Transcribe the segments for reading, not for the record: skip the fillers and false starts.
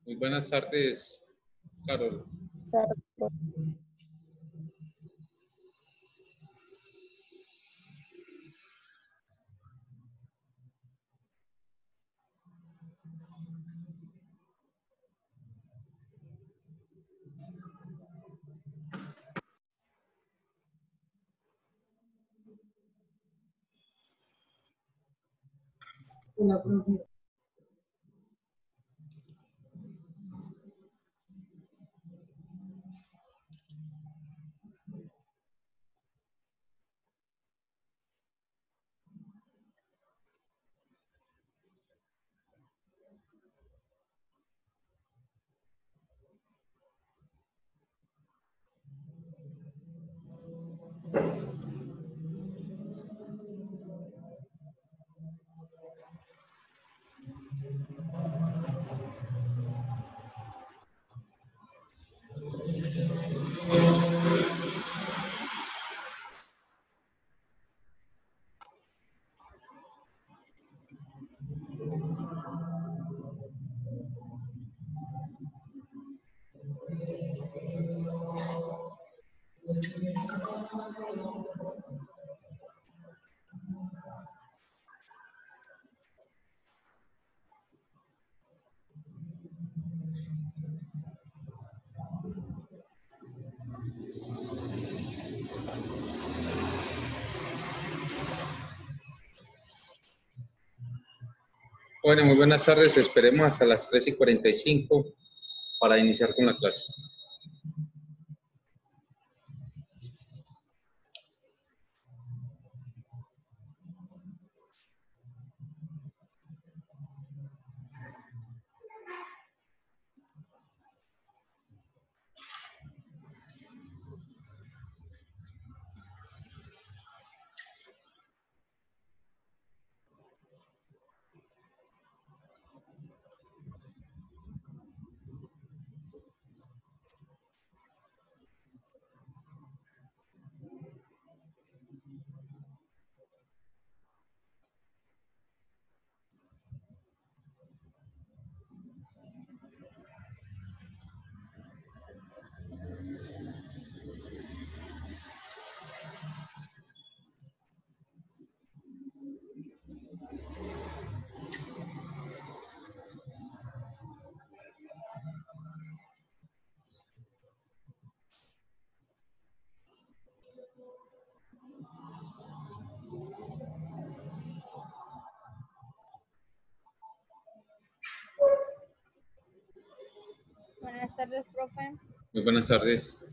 Muy buenas tardes, Carol. Hola, profe. Bueno, muy buenas tardes. Esperemos hasta las 3:45 para iniciar con la clase. Buenas tardes, profe. Muy buenas tardes.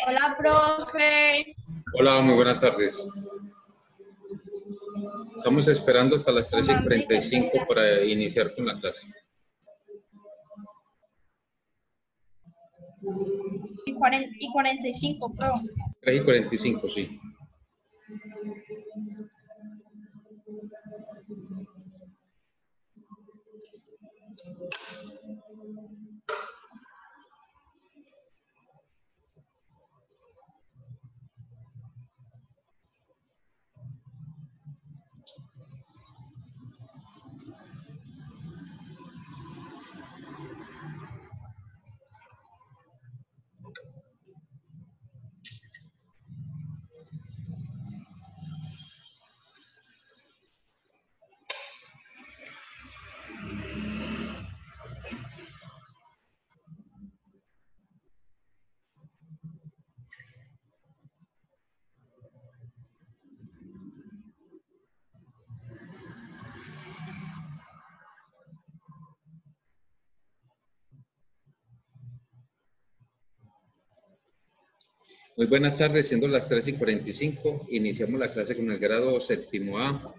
Hola, profe. Hola, muy buenas tardes. Estamos esperando hasta las 3:45 para iniciar con la clase. Y 45, profe. 3:45, sí. Muy buenas tardes, siendo las 3:45, iniciamos la clase con el grado séptimo A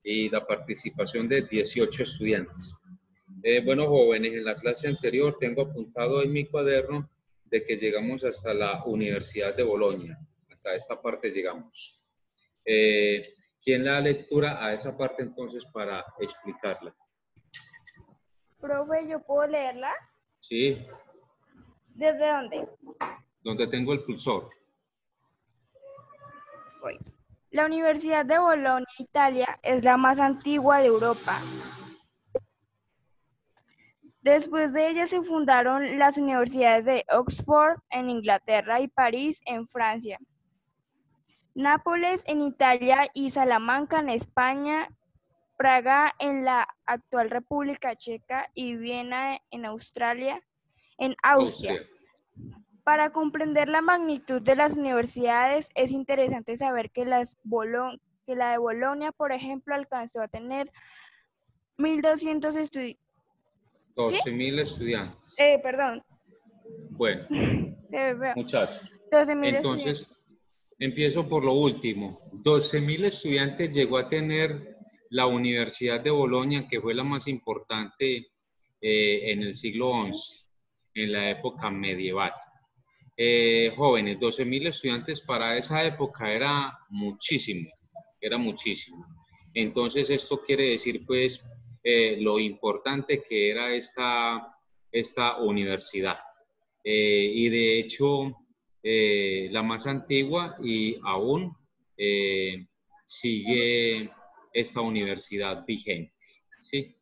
y la participación de 18 estudiantes. Bueno, jóvenes, en la clase anterior tengo apuntado en mi cuaderno de que llegamos hasta la Universidad de Bolonia. Hasta esta parte llegamos. ¿Quién le da lectura a esa parte entonces para explicarla? Profe, ¿yo puedo leerla? Sí, ¿Desde dónde? donde tengo el cursor. Voy. La Universidad de Bolonia, Italia, es la más antigua de Europa. Después de ella se fundaron las universidades de Oxford en Inglaterra y París en Francia, Nápoles en Italia y Salamanca en España, Praga en la actual República Checa y Viena en Austria. Para comprender la magnitud de las universidades, es interesante saber que la de Bolonia, por ejemplo, alcanzó a tener 1.200 estudiantes. 12.000 estudiantes. Perdón. Bueno, muchachos. 12.000 entonces, empiezo por lo último. 12.000 estudiantes llegó a tener la Universidad de Bolonia, que fue la más importante en el siglo XI, en la época medieval. Jóvenes, 12.000 estudiantes para esa época era muchísimo, era muchísimo. Entonces, esto quiere decir, pues, lo importante que era esta universidad. Y de hecho, la más antigua y aún sigue esta universidad vigente, ¿sí?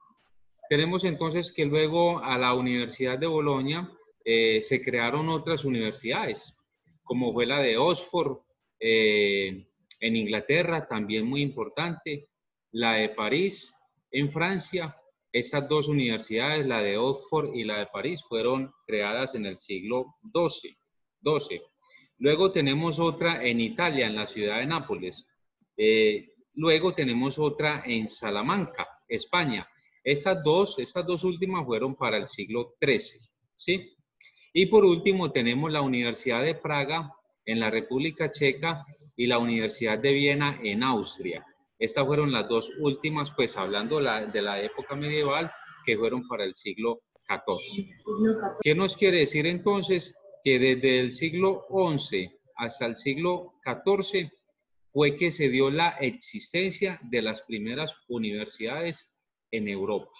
Tenemos entonces que luego a la Universidad de Bolonia se crearon otras universidades, como fue la de Oxford en Inglaterra, también muy importante, la de París en Francia. Estas dos universidades, la de Oxford y la de París, fueron creadas en el siglo XII. Luego tenemos otra en Italia, en la ciudad de Nápoles. Luego tenemos otra en Salamanca, España. Estas dos últimas fueron para el siglo XIII, ¿sí? Y por último tenemos la Universidad de Praga en la República Checa y la Universidad de Viena en Austria. Estas fueron las dos últimas, pues hablando de la época medieval, que fueron para el siglo XIV. ¿Qué nos quiere decir entonces? Que desde el siglo XI hasta el siglo XIV fue que se dio la existencia de las primeras universidades en Europa,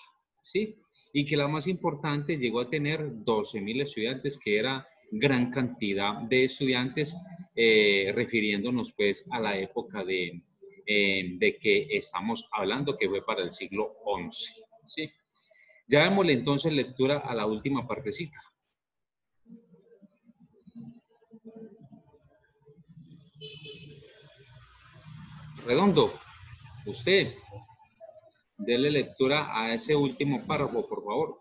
¿sí? Y que la más importante llegó a tener 12.000 estudiantes, que era gran cantidad de estudiantes, refiriéndonos pues a la época de que estamos hablando, que fue para el siglo XI, ¿sí? Ya démosle entonces lectura a la última partecita. Redondo, usted, dele lectura a ese último párrafo, por favor.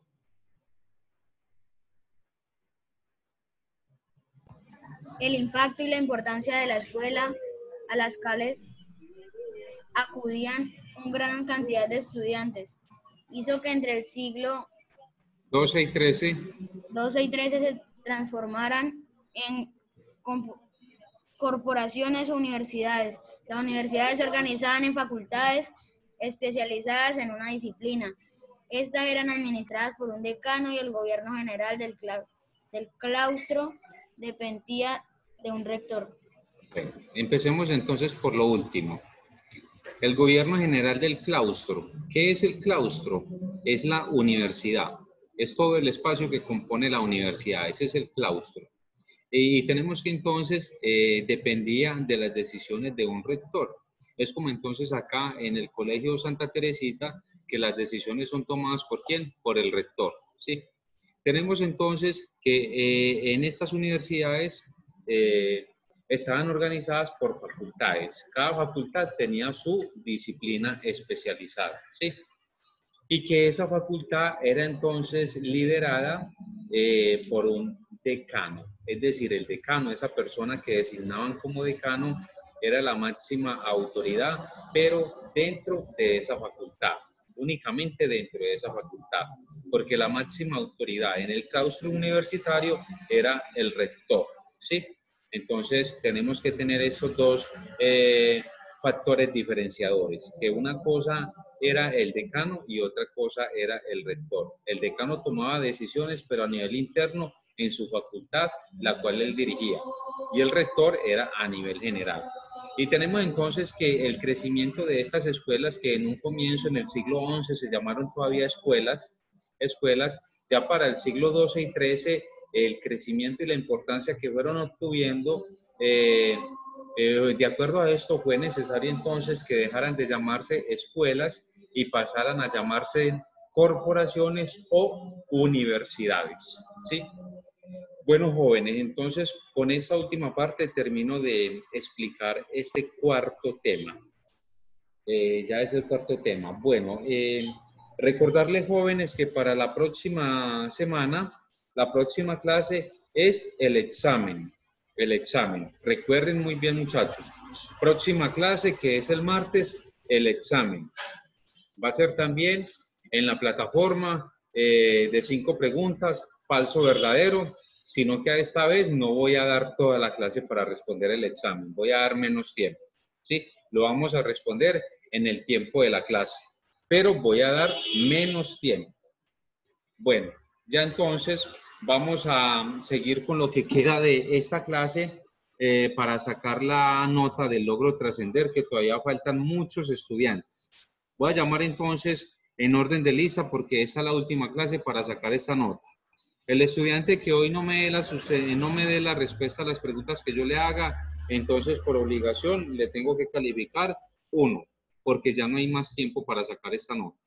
El impacto y la importancia de la escuela, a las cuales acudían una gran cantidad de estudiantes, hizo que entre el siglo XII y XIII se transformaran en corporaciones o universidades. Las universidades se organizaban en facultades especializadas en una disciplina. Estas eran administradas por un decano y el gobierno general del claustro dependía de un rector. Bueno, empecemos entonces por lo último. El gobierno general del claustro. ¿Qué es el claustro? Es la universidad. Es todo el espacio que compone la universidad. Ese es el claustro. Y tenemos que entonces dependía de las decisiones de un rector. Es como entonces acá en el Colegio Santa Teresita, que las decisiones son tomadas ¿por quién? Por el rector, ¿sí? Tenemos entonces que en estas universidades estaban organizadas por facultades. Cada facultad tenía su disciplina especializada, ¿sí? Y que esa facultad era entonces liderada por un decano. Es decir, el decano, esa persona que designaban como decano, era la máxima autoridad, pero dentro de esa facultad, únicamente dentro de esa facultad, porque la máxima autoridad en el claustro universitario era el rector, ¿sí? Entonces, tenemos que tener esos dos factores diferenciadores, que una cosa era el decano y otra cosa era el rector. El decano tomaba decisiones, pero a nivel interno, en su facultad, la cual él dirigía, y el rector era a nivel general. Y tenemos entonces que el crecimiento de estas escuelas, que en un comienzo, en el siglo XI, se llamaron todavía escuelas, ya para el siglo XII y XIII, el crecimiento y la importancia que fueron obtuviendo, de acuerdo a esto, fue necesario entonces que dejaran de llamarse escuelas y pasaran a llamarse corporaciones o universidades, ¿sí? Bueno, jóvenes, entonces con esta última parte termino de explicar este cuarto tema. Ya es el cuarto tema. Bueno, recordarles, jóvenes, que para la próxima semana, la próxima clase es el examen. El examen. Recuerden muy bien, muchachos. Próxima clase, que es el martes, el examen. Va a ser también en la plataforma de 5 preguntas, falso o verdadero, sino que esta vez no voy a dar toda la clase para responder el examen, voy a dar menos tiempo, ¿sí? Lo vamos a responder en el tiempo de la clase, pero voy a dar menos tiempo. Bueno, ya entonces vamos a seguir con lo que queda de esta clase para sacar la nota del logro trascender, que todavía faltan muchos estudiantes. Voy a llamar entonces en orden de lista porque esta es la última clase para sacar esta nota. El estudiante que hoy no me dé la respuesta a las preguntas que yo le haga, entonces por obligación le tengo que calificar 1, porque ya no hay más tiempo para sacar esta nota.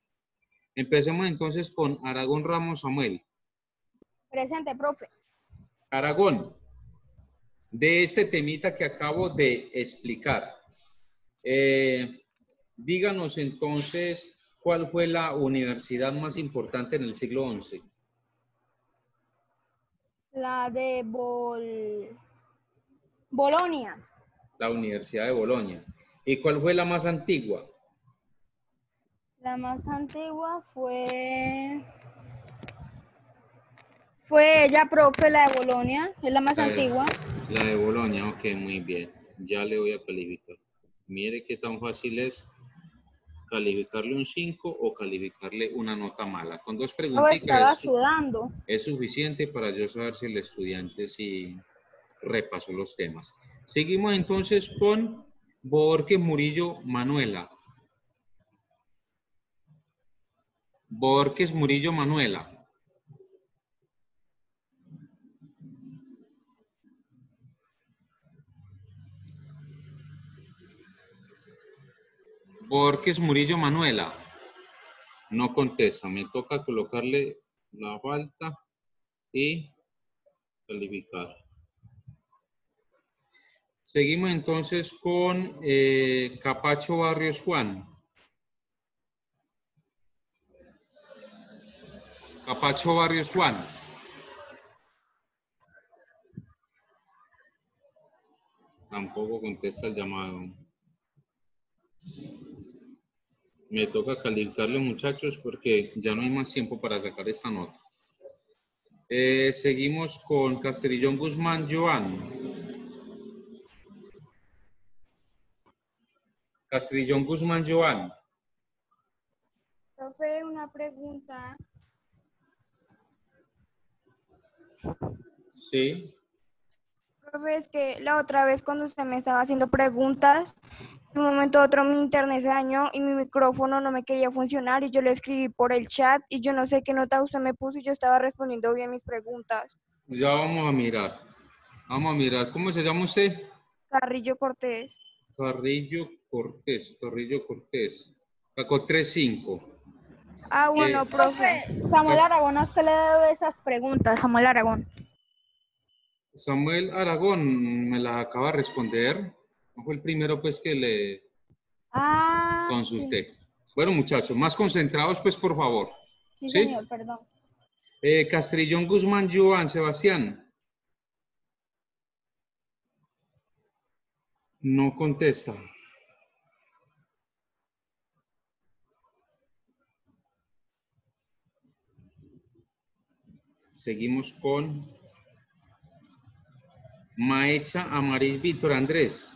Empecemos entonces con Aragón Ramos Samuel. Presente, profe. Aragón, de este temita que acabo de explicar, díganos entonces cuál fue la universidad más importante en el siglo XI. La de Bolonia. La Universidad de Bolonia. ¿Y cuál fue la más antigua? La más antigua fue ella, profe, la de Bolonia. Es la más antigua. La de Bolonia, ok, muy bien. Ya le voy a calificar. Mire qué tan fácil es calificarle un 5 o calificarle una nota mala. Con 2 preguntitas Estaba sudando. es suficiente para yo saber si el estudiante sí repasó los temas. Seguimos entonces con Borges Murillo Manuela. Borges Murillo Manuela. Borges Murillo Manuela. No contesta. Me toca colocarle la falta y calificar. Seguimos entonces con Capacho Barrios Juan. Capacho Barrios Juan. Tampoco contesta el llamado. Me toca calificarle, muchachos, porque ya no hay más tiempo para sacar esta nota. Seguimos con Castrillón Guzmán Joan. Castrillón Guzmán Joan. Profe, una pregunta. Sí. Profe, es que la otra vez cuando usted me estaba haciendo preguntas, de un momento a otro mi internet se dañó y mi micrófono no me quería funcionar y yo le escribí por el chat y yo no sé qué nota usted me puso y yo estaba respondiendo bien mis preguntas. Ya vamos a mirar. Vamos a mirar. ¿Cómo se llama usted? Carrillo Cortés. Carrillo Cortés. Carrillo Cortés. Sacó 3.5. Ah, bueno, profe. Samuel Aragón, ¿a usted le debe esas preguntas? Samuel Aragón. Samuel Aragón me la acaba de responder. No fue el primero pues que le consulté. Sí. Bueno, muchachos, más concentrados pues, por favor. Sí, señor, perdón. Castrillón Guzmán Joan Sebastián. No contesta. Seguimos con Maecha Amaris Víctor Andrés.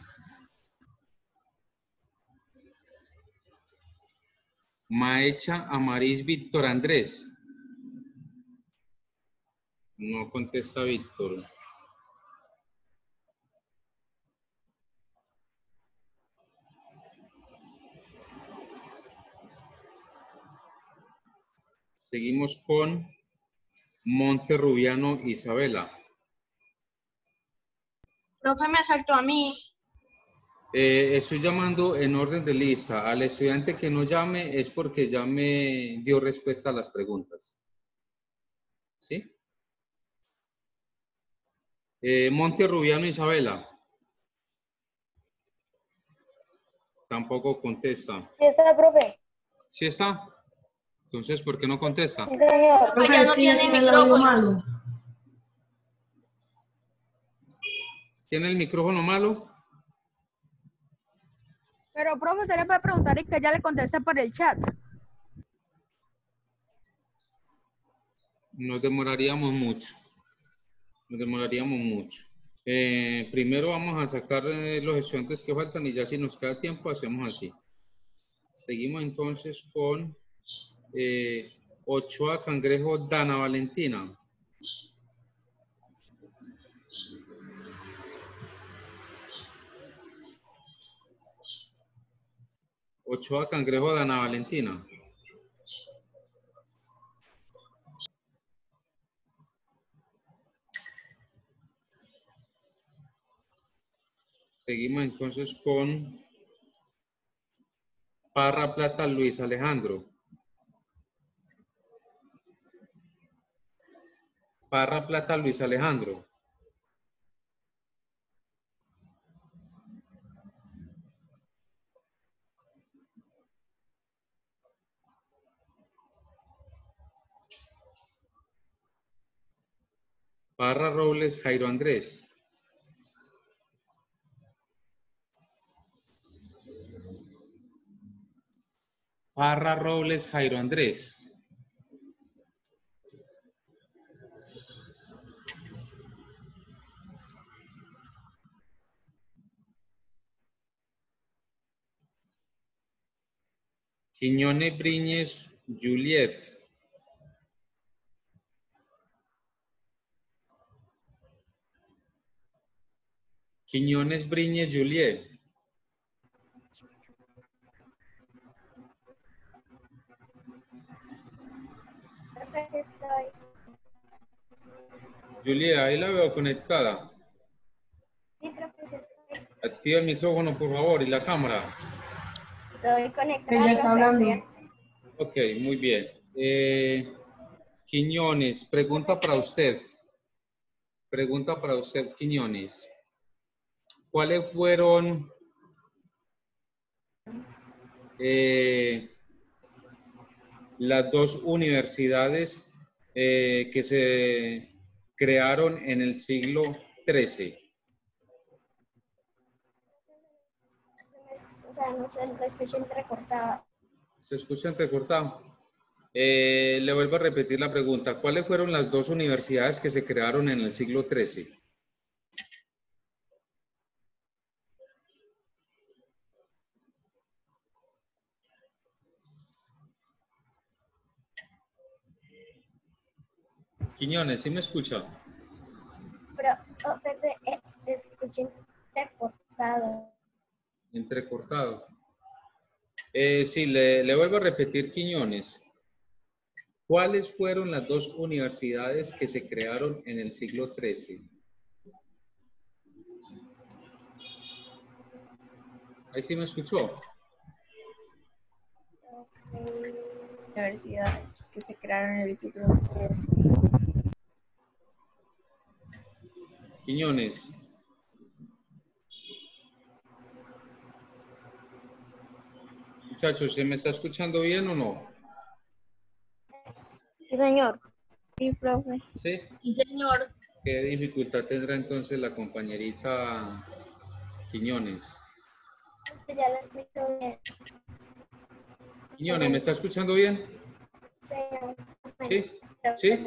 Maecha Amaris Víctor Andrés. No contesta Víctor. Seguimos con Monterrubiano Isabela. Profe, me saltó a mí. Estoy llamando en orden de lista. Al estudiante que no llame es porque ya me dio respuesta a las preguntas. ¿Sí? Monterrubiano Isabela. Tampoco contesta. ¿Sí está, profe? ¿Sí está? Entonces, ¿por qué no contesta? Sí, señor. Profe, ya no tiene micrófono. ¿Tiene el micrófono malo? Pero, profe, usted le puede preguntar y que ella le conteste por el chat. Nos demoraríamos mucho. Nos demoraríamos mucho. Primero vamos a sacar los estudiantes que faltan y ya si nos queda tiempo hacemos así. Seguimos entonces con Ochoa Cangrejo Dana Valentina. Ochoa Cangrejo Dana Valentina. Seguimos entonces con Parra Plata Luis Alejandro. Parra Plata Luis Alejandro. Parra Robles Jairo Andrés. Parra Robles Jairo Andrés. Quiñones Briñez Juliet. Quiñones Briñez Juliet. Profe, sí estoy. Juliet, ahí la veo conectada. Sí, profe, sí estoy. Activa el micrófono, por favor, y la cámara. Estoy conectada. Ella está profe, hablando. sí. Ok, muy bien. Quiñones, pregunta para usted. Pregunta para usted, Quiñones. ¿Cuáles fueron las dos universidades que se crearon en el siglo XIII? O sea, no sé, lo escuché entrecortado. ¿Se escucha entrecortado? Le vuelvo a repetir la pregunta. ¿Cuáles fueron las dos universidades que se crearon en el siglo XIII? Quiñones, ¿sí me escucha? Pero, profe, escuché entrecortado. Entrecortado. Sí, le vuelvo a repetir, Quiñones. ¿Cuáles fueron las dos universidades que se crearon en el siglo XIII? ¿Ahí sí me escuchó? Universidades que se crearon en el siglo Quiñones. Muchachos, ¿se me está escuchando bien o no? Sí, señor. Sí, profe. ¿Sí? Sí, señor. ¿Qué dificultad tendrá entonces la compañerita Quiñones? Ya lo escucho bien. Quiñones, ¿me está escuchando bien? Señor. Sí. ¿Sí?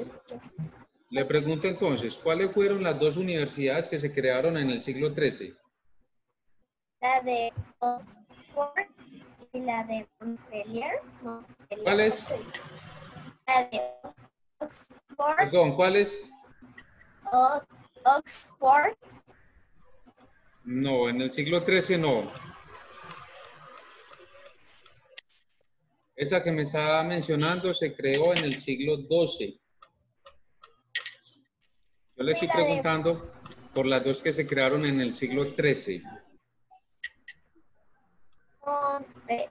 Le pregunto entonces, ¿cuáles fueron las dos universidades que se crearon en el siglo XIII? La de Oxford y la de Montpellier. ¿Cuáles? La de Oxford, Perdón, ¿cuáles? Oxford. No, en el siglo XIII no. Esa que me estaba mencionando se creó en el siglo XII. Yo le estoy la de- preguntando por las dos que se crearon en el siglo XIII. Monte-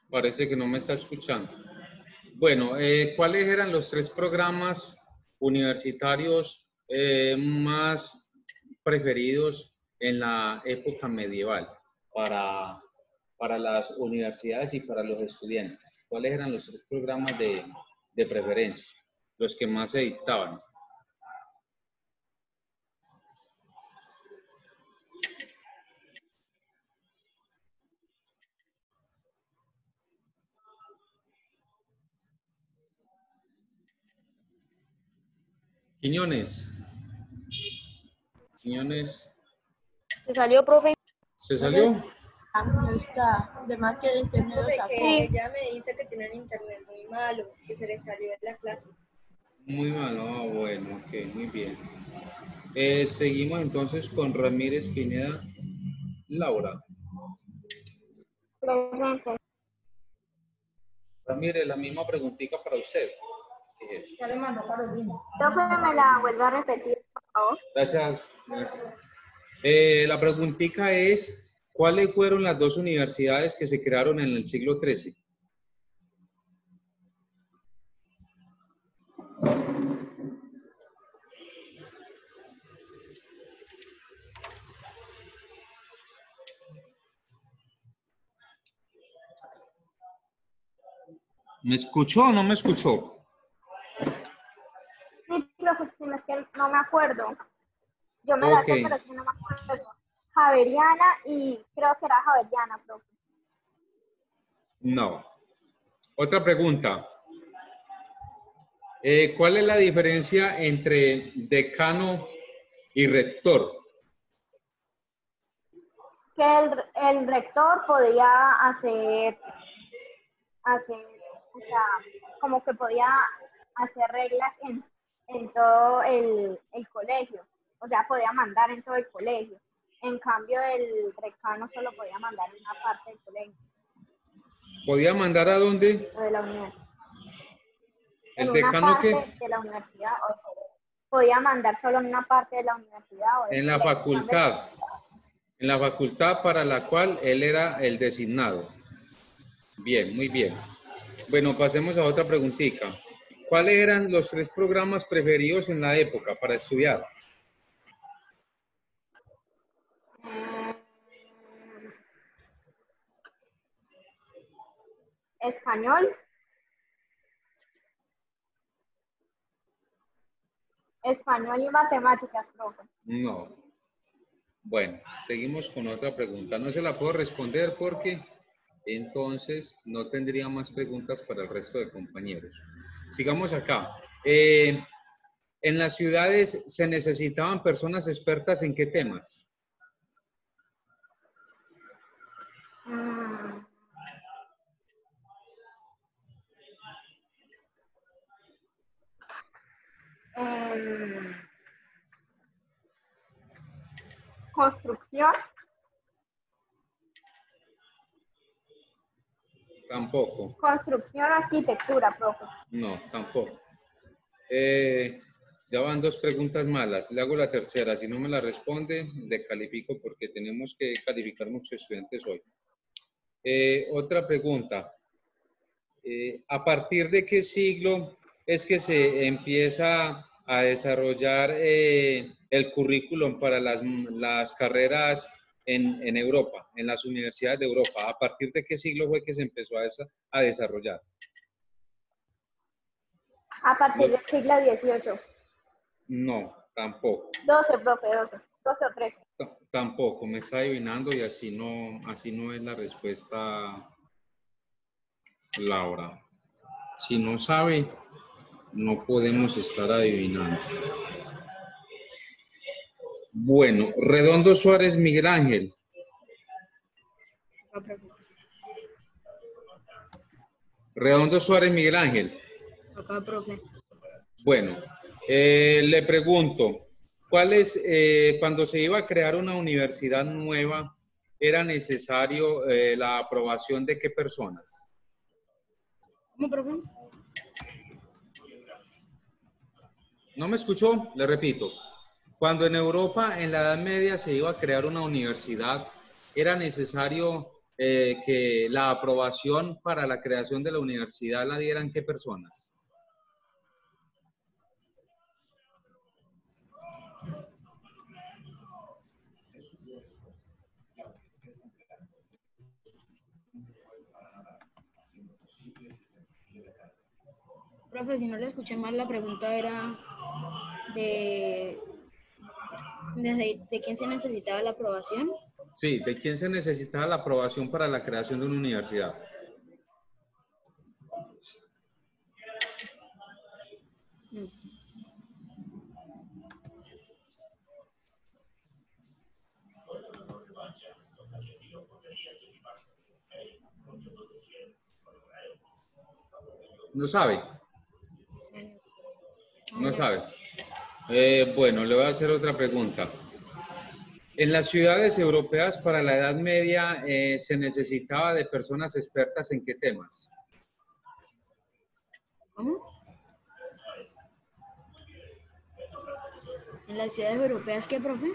Parece que no me está escuchando. Bueno, ¿cuáles eran los tres programas universitarios más preferidos en la época medieval para las universidades y para los estudiantes? ¿Cuáles eran los tres programas de preferencia, los que más se dictaban? Quiñones. Quiñones. Se salió, profe. ¿Se salió? No está. De más que internet lo sacó. Ella me dice que tienen internet muy malo, que se le salió de la clase. Muy malo, bueno, ok, muy bien. Seguimos entonces con Ramírez Pineda. Laura. Presente. Ramírez, la misma preguntita para usted. ¿Qué es? Ya le mandó Carolina. Profe, me la vuelvo a repetir, por favor. Gracias. La preguntita es, ¿cuáles fueron las dos universidades que se crearon en el siglo XIII? ¿Me escuchó o no me escuchó? Sí, profe, sí, es que no me acuerdo. Yo me la sé, Ok. pero es que no me acuerdo. Javeriana y creo que era Javeriana, profe. No. Otra pregunta. ¿Cuál es la diferencia entre decano y rector? Que el rector podía hacer, o sea, como que podía hacer reglas en todo el colegio. O sea, podía mandar en todo el colegio. En cambio, el decano solo podía mandar en una parte del colegio, ¿Podía mandar a dónde? o de la universidad. ¿El En una decano parte qué? de la universidad, o podía mandar solo en una parte de la universidad. O del En la colegio. facultad. En la facultad para la cual él era el designado. Bien, muy bien. Bueno, pasemos a otra preguntita. ¿Cuáles eran los tres programas preferidos en la época para estudiar? Español. Español y matemáticas, profe. No. Bueno, seguimos con otra pregunta. No se la puedo responder porque entonces no tendría más preguntas para el resto de compañeros. Sigamos acá. ¿En las ciudades se necesitaban personas expertas en qué temas? Mm. Construcción. Tampoco. Construcción, arquitectura, profe. No, tampoco. Ya van dos preguntas malas. Le hago la tercera. Si no me la responde, le califico porque tenemos que calificar muchos estudiantes hoy. Otra pregunta. ¿A partir de qué siglo es que se empieza a desarrollar el currículum para las carreras en Europa, en las universidades de Europa? ¿A partir de qué siglo fue que se empezó a desarrollar? A partir del siglo XVIII. No, Tampoco. 12, profe, 12. 12 o 13. Tampoco, me está adivinando y así no es la respuesta, Laura. Si no sabe, no podemos estar adivinando. Bueno, Redondo Suárez Miguel Ángel. Acá, profe. Redondo Suárez Miguel Ángel. Acá, profe. Bueno, le pregunto, cuando se iba a crear una universidad nueva, era necesario la aprobación de qué personas? ¿Cómo, profe? ¿No me escuchó? Le repito. Cuando en Europa, en la Edad Media, se iba a crear una universidad, era necesario que la aprobación para la creación de la universidad la dieran qué personas. Profe, si no le escuché mal, la pregunta era de quién se necesitaba la aprobación. Sí, ¿de quién se necesitaba la aprobación para la creación de una universidad? ¿No sabe? No sabe. Bueno, le voy a hacer otra pregunta. En las ciudades europeas para la Edad Media se necesitaba de personas expertas en qué temas. ¿Cómo? ¿En las ciudades europeas qué, profe?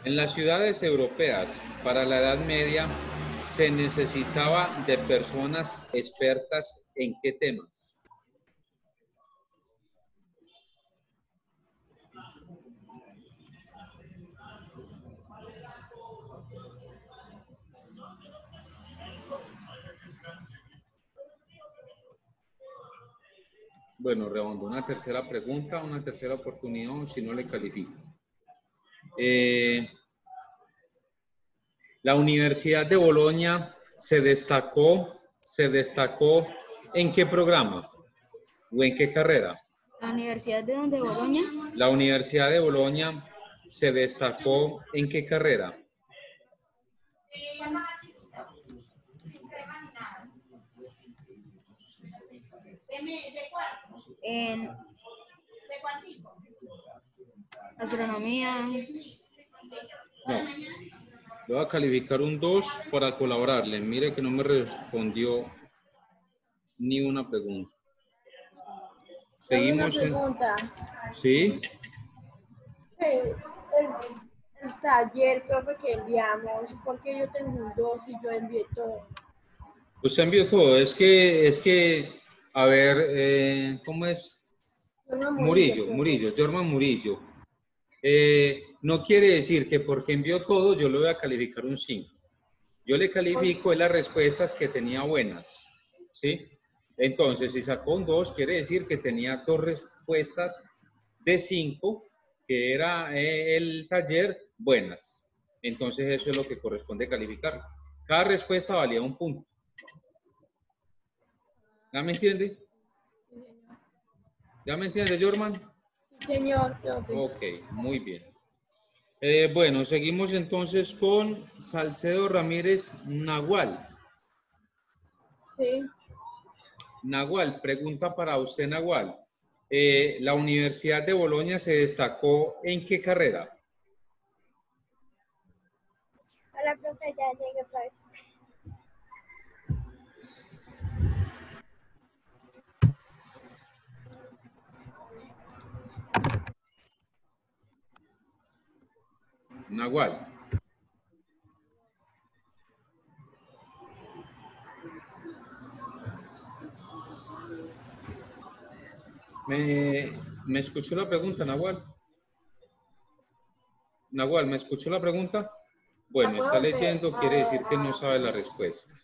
En las ciudades europeas para la Edad Media se necesitaba de personas expertas en qué temas. Bueno, Redondo, una tercera pregunta, una tercera oportunidad, si no le califico. La Universidad de Bolonia se destacó ¿en qué programa o en qué carrera? ¿La Universidad de dónde, Bolonia? La Universidad de Bolonia se destacó ¿en qué carrera? En astronomía. No. Le voy a calificar un 2 para colaborarle. Mire que no me respondió ni una pregunta. Seguimos. Una pregunta. ¿Sí? El taller, profe, que enviamos, porque yo tengo un 2 y yo envié todo. Usted envió todo. Es que, a ver, ¿cómo es? Murillo, Jorman Murillo. No quiere decir que porque envió todo yo le voy a calificar un 5. Yo le califico en las respuestas que tenía buenas, ¿sí? Entonces, si sacó un 2, quiere decir que tenía 2 respuestas de 5, que era el taller, buenas. Entonces, eso es lo que corresponde calificar. Cada respuesta valía un punto. ¿Ya me entiende? ¿Ya me entiende, Jorman? Sí, señor, profe. Ok, muy bien. Bueno, seguimos entonces con Salcedo Ramírez Nahual. Sí. Nahual, pregunta para usted, Nahual. ¿La Universidad de Bolonia se destacó en qué carrera? Hola, profe, ya llegué otra vez. Nahual. ¿Me escuchó la pregunta, Nahual? Nahual, ¿me escuchó la pregunta? Bueno, está leyendo, quiere decir que no sabe la respuesta.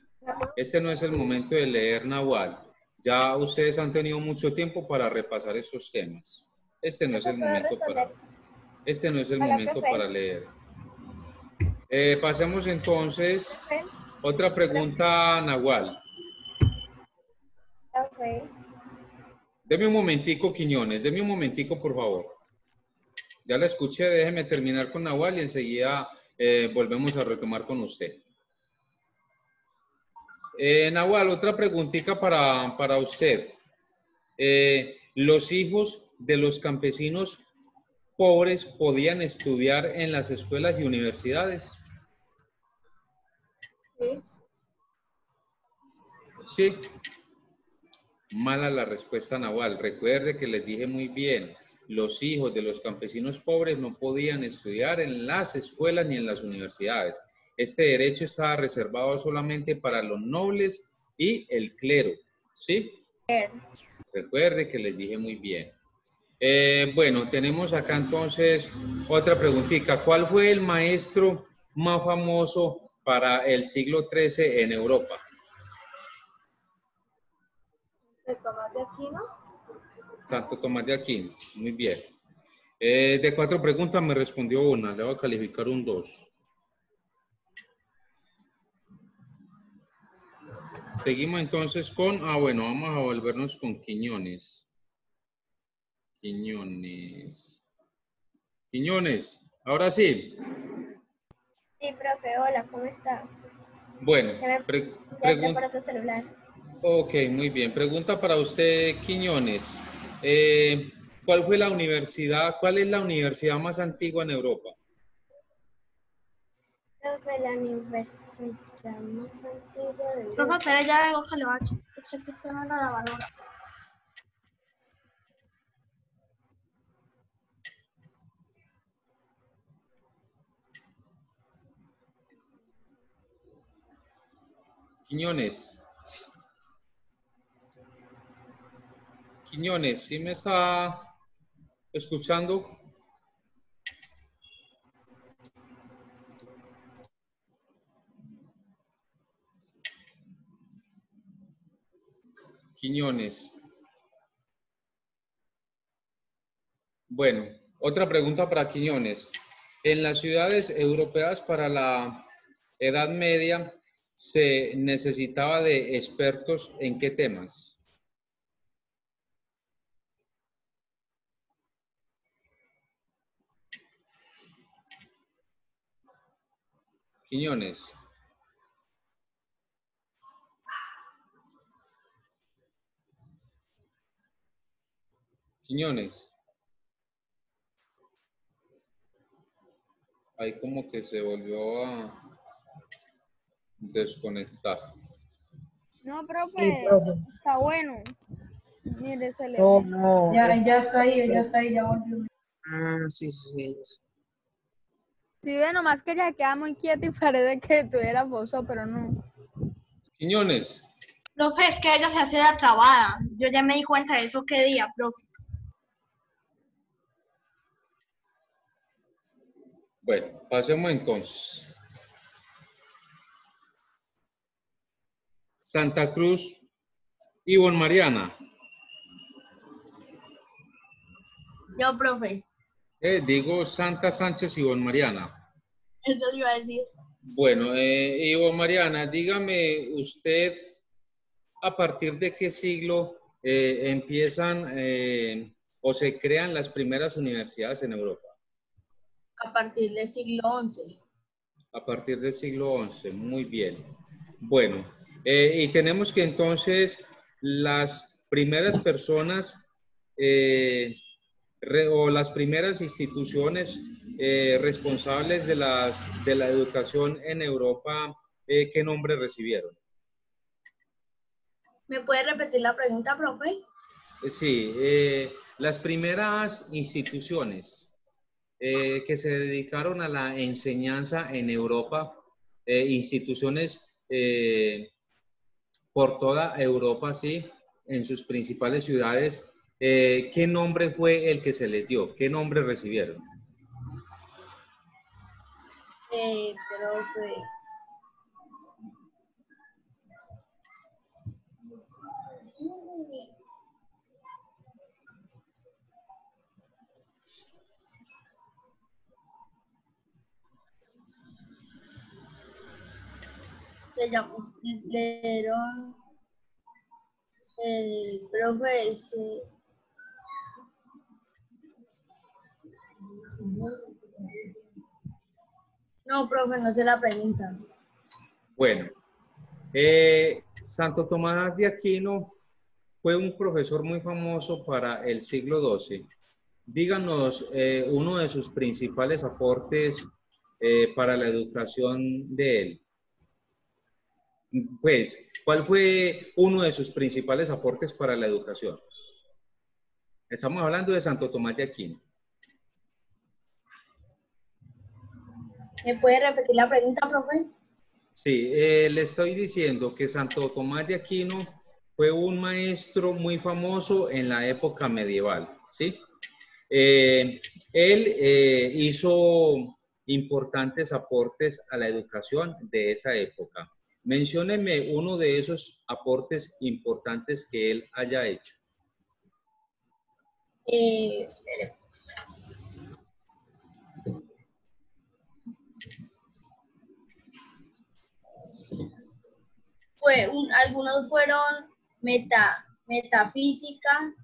Este no es el momento de leer, Nahual. Ya ustedes han tenido mucho tiempo para repasar esos temas. Este no es el momento para... Este no es el Hola, momento profe. para leer. Pasemos entonces. Profe. Otra pregunta, Nahual. Ok. Deme un momentico, Quiñones. Deme un momentico, por favor. Ya la escuché, déjeme terminar con Nahual y enseguida volvemos a retomar con usted. Nahual, otra preguntita para usted. ¿Los hijos de los campesinos pobres podían estudiar en las escuelas y universidades? Sí. Sí. Mala la respuesta, Nahual. Recuerde que les dije muy bien, los hijos de los campesinos pobres no podían estudiar en las escuelas ni en las universidades. Este derecho estaba reservado solamente para los nobles y el clero, ¿sí? Recuerde que les dije muy bien. Bueno, tenemos acá entonces otra preguntita. ¿Cuál fue el maestro más famoso para el siglo XIII en Europa? ¿De Tomás de Aquino? Santo Tomás de Aquino. Muy bien. De 4 preguntas me respondió una. Le voy a calificar un 2. Seguimos entonces con... bueno, vamos a volvernos con Quiñones. Quiñones. Ahora sí. Sí, profe, hola, ¿cómo está? Bueno, Ya pregunta. preparo tu celular. Ok, muy bien. Pregunta para usted, Quiñones. ¿Cuál fue la universidad, cuál es la universidad más antigua en Europa? Profe, la universidad más antigua de Profe, Europa. espera, ya vengo que le voy a echar sistema a la lavadora. Quiñones. Quiñones, ¿sí me está escuchando? Quiñones. Bueno, otra pregunta para Quiñones. En las ciudades europeas para la Edad Media se necesitaba de expertos ¿en qué temas? Quiñones. Quiñones. Ahí como que se volvió a desconectar. No, profe, Sí, profe. está bueno. Mire, se le No, ve. no. Ya está ahí, ya volvió. Ah, sí, sí, sí. Sí, ve, nomás que ella queda muy quieta y parece que tuviera pozo, pero no. Quiñones. Profe, es que ella se hace la trabada. Yo ya me di cuenta de eso qué día, profe. Bueno, pasemos entonces. Santa Cruz, Ivonne Mariana. Yo, profe. Digo Santa Sánchez Ivonne Mariana. Eso le iba a decir. Bueno, Ivonne Mariana, dígame usted a partir de qué siglo empiezan o se crean las primeras universidades en Europa. A partir del siglo XI. A partir del siglo XI, muy bien. Bueno, y tenemos que entonces las primeras personas o las primeras instituciones responsables de la educación en Europa, ¿qué nombre recibieron? ¿Me puede repetir la pregunta, profe? Sí, las primeras instituciones que se dedicaron a la enseñanza en Europa, instituciones por toda Europa, sí, en sus principales ciudades, ¿qué nombre fue el que se les dio? ¿Qué nombre recibieron? Profe. le dieron el profe No, profe, no se la pregunta. Bueno, Santo Tomás de Aquino fue un profesor muy famoso para el siglo XII. Díganos uno de sus principales aportes para la educación de él. Pues, ¿cuál fue uno de sus principales aportes para la educación? Estamos hablando de Santo Tomás de Aquino. ¿Me puede repetir la pregunta, profe? Sí, le estoy diciendo que Santo Tomás de Aquino fue un maestro muy famoso en la época medieval, ¿sí? Él hizo importantes aportes a la educación de esa época. Mencióneme uno de esos aportes importantes que él haya hecho. Algunos fueron metafísica,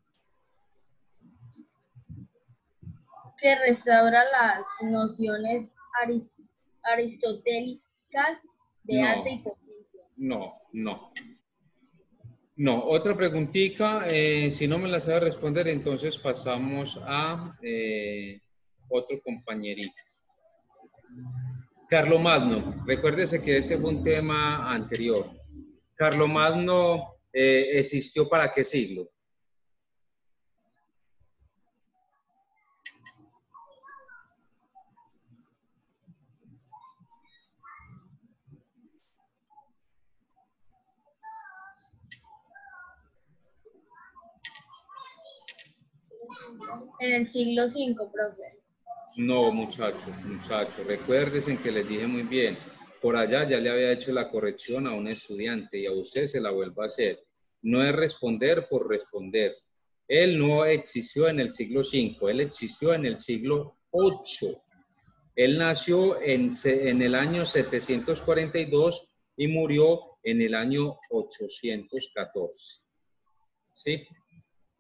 que restaura las nociones aristotélicas de arte y potencia. No, otra preguntita, si no me la sabe responder, entonces pasamos a otro compañerito. Carlomagno, recuérdese que ese fue un tema anterior. Carlomagno existió ¿para qué siglo? En el siglo V, profe. No, muchachos, recuérdense que les dije muy bien, por allá ya le había hecho la corrección a un estudiante y a usted se la vuelvo a hacer. No es responder por responder. Él no existió en el siglo V, él existió en el siglo VIII. Él nació en el año 742 y murió en el año 814. ¿Sí?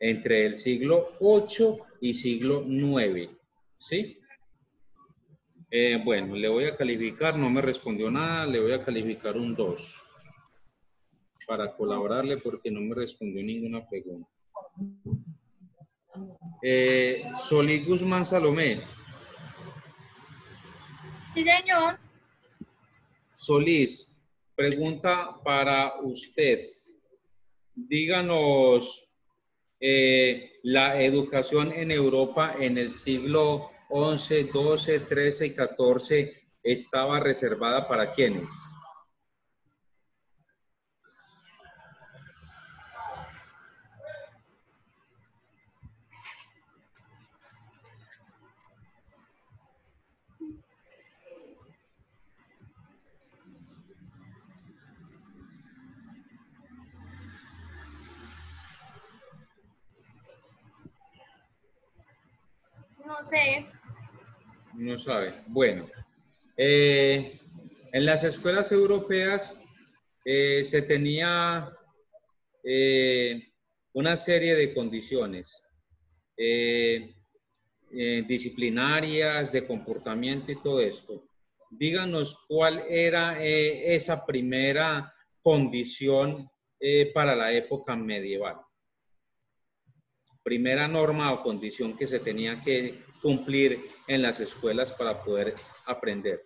Entre el siglo VIII y siglo IX. ¿Sí? Bueno, le voy a calificar, no me respondió nada, le voy a calificar un 2 para colaborarle porque no me respondió ninguna pregunta. Solís Guzmán Salomé. Sí, señor. Solís, pregunta para usted. Díganos, la educación en Europa en el siglo XI, XII, XIII y XIV estaba reservada ¿para quiénes? No sé. No sabe. Bueno, en las escuelas europeas se tenía una serie de condiciones disciplinarias, de comportamiento y todo esto. Díganos cuál era esa primera condición para la época medieval. Primera norma o condición que se tenía que cumplir en las escuelas para poder aprender.